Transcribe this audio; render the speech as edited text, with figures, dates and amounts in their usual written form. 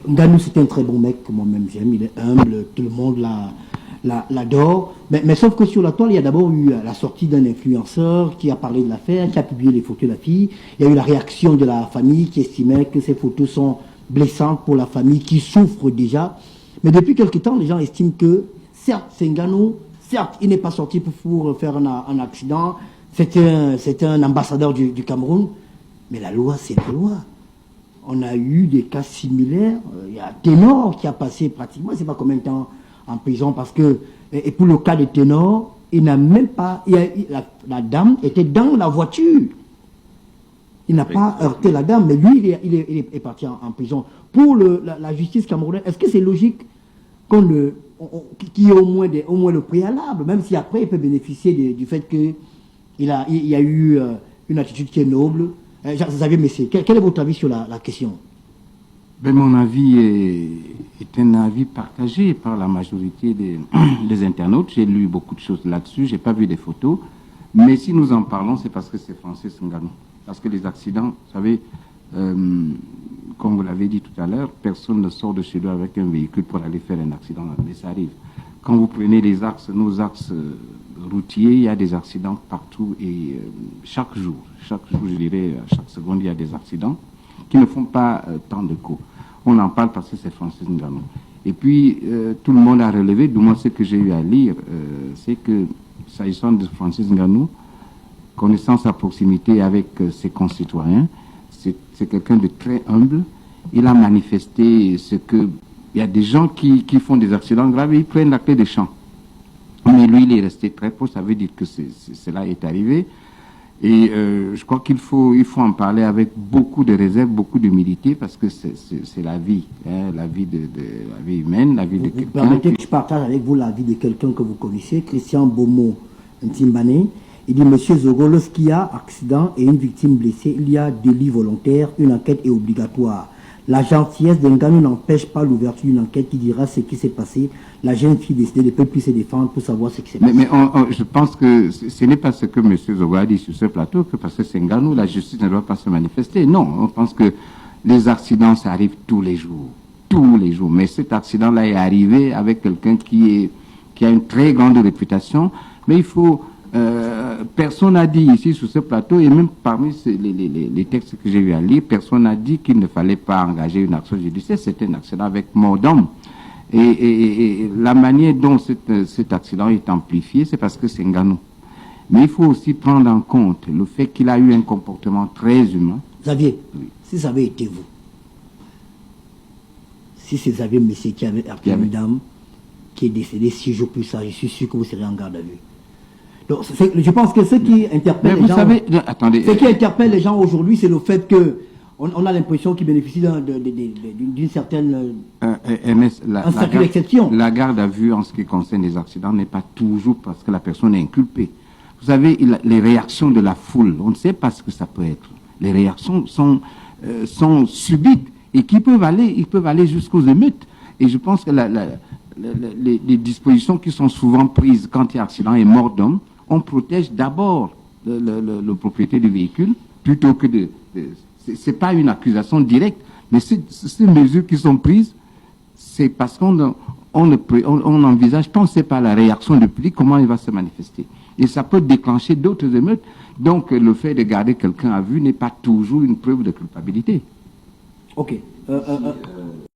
Nganou, c'est un très bon mec que moi-même j'aime. Il est humble, tout le monde l'adore. Mais sauf que sur la toile, il y a d'abord eu la sortie d'un influenceur qui a parlé de l'affaire, qui a publié les photos de la fille. Il y a eu la réaction de la famille qui estimait que ces photos sont blessantes pour la famille qui souffre déjà. Mais depuis quelque temps, les gens estiment que, certes, c'est Nganou, certes, il n'est pas sorti pour faire un accident. C'est un ambassadeur du Cameroun. Mais la loi, c'est la loi. On a eu des cas similaires. Il y a Ténor qui a passé pratiquement, je ne sais pas combien de temps en prison, parce que, et pour le cas de Ténor, il n'a même pas, la dame était dans la voiture. Il n'a pas heurté la dame, mais lui, il est parti en prison. Pour la justice camerounaise, est-ce que c'est logique qu'il y ait au moins le préalable, même si après il peut bénéficier du fait qu'il y a eu une attitude qui est noble? Xavier Messier, quel est votre avis sur la question? Ben, mon avis est un avis partagé par la majorité des internautes. J'ai lu beaucoup de choses là-dessus, j'ai pas vu des photos. Mais si nous en parlons, c'est parce que c'est Francis Ngannou. Parce que les accidents, vous savez, comme vous l'avez dit tout à l'heure, personne ne sort de chez lui avec un véhicule pour aller faire un accident, mais ça arrive. Quand vous prenez nos axes routiers, il y a des accidents partout et chaque jour, je dirais, chaque seconde, il y a des accidents qui ne font pas tant de coups. On en parle parce que c'est Francis Ngannou. Et puis, tout le monde a relevé, du moins ce que j'ai eu à lire, c'est que, s'agissant de Francis Ngannou, connaissant sa proximité avec ses concitoyens, c'est quelqu'un de très humble. Il a manifesté ce que... Il y a des gens qui font des accidents graves et ils prennent la clé des champs. Mais lui, il est resté très proche, ça veut dire que cela est arrivé. Et je crois qu'il faut en parler avec beaucoup de réserve, beaucoup d'humilité, parce que c'est la vie, hein, la vie humaine, la vie de quelqu'un. Permettez que je partage avec vous la vie de quelqu'un que vous connaissez, Christian Bomo Ntimbane. Il dit, Monsieur Zogo, lorsqu'il y a accident et une victime blessée, il y a délit volontaire, une enquête est obligatoire. La gentillesse d'Ngannou n'empêche pas l'ouverture d'une enquête qui dira ce qui s'est passé. La jeune fille décédée ne peut plus se défendre pour savoir ce qui s'est passé. Mais je pense que ce n'est pas ce que M. Zogo a dit sur ce plateau, que parce que c'est Ngannou, la justice ne doit pas se manifester. Non, on pense que les accidents, ça arrive tous les jours. Tous les jours. Mais cet accident-là est arrivé avec quelqu'un qui a une très grande réputation. Mais il faut... personne n'a dit ici sur ce plateau, et même parmi les textes que j'ai eu à lire, personne n'a dit qu'il ne fallait pas engager une action judiciaire. C'était un accident avec mort d'homme. Et la manière dont cet accident est amplifié, c'est parce que c'est Ngannou. Mais il faut aussi prendre en compte le fait qu'il a eu un comportement très humain. Xavier, oui. Si ça avait été vous, si c'est Xavier Messier qui avait heurté une dame qui est décédée 6 jours plus tard, je suis sûr que vous serez en garde à vue. Donc, je pense que ce qui interpelle les gens aujourd'hui, c'est le fait que on a l'impression qu'ils bénéficient d'une certaine un statut d'exception. La garde à vue en ce qui concerne les accidents n'est pas toujours parce que la personne est inculpée. Vous savez, les réactions de la foule, on ne sait pas ce que ça peut être. Les réactions sont subites et ils peuvent aller jusqu'aux émeutes. Et je pense que les dispositions qui sont souvent prises quand il y a accident et mort d'homme, on protège d'abord le propriétaire du véhicule plutôt que c'est pas une accusation directe, mais ces mesures qui sont prises, c'est parce qu'on envisage, quand on ne sait pas la réaction du public, comment il va se manifester. Et ça peut déclencher d'autres émeutes. Donc le fait de garder quelqu'un à vue n'est pas toujours une preuve de culpabilité. Ok.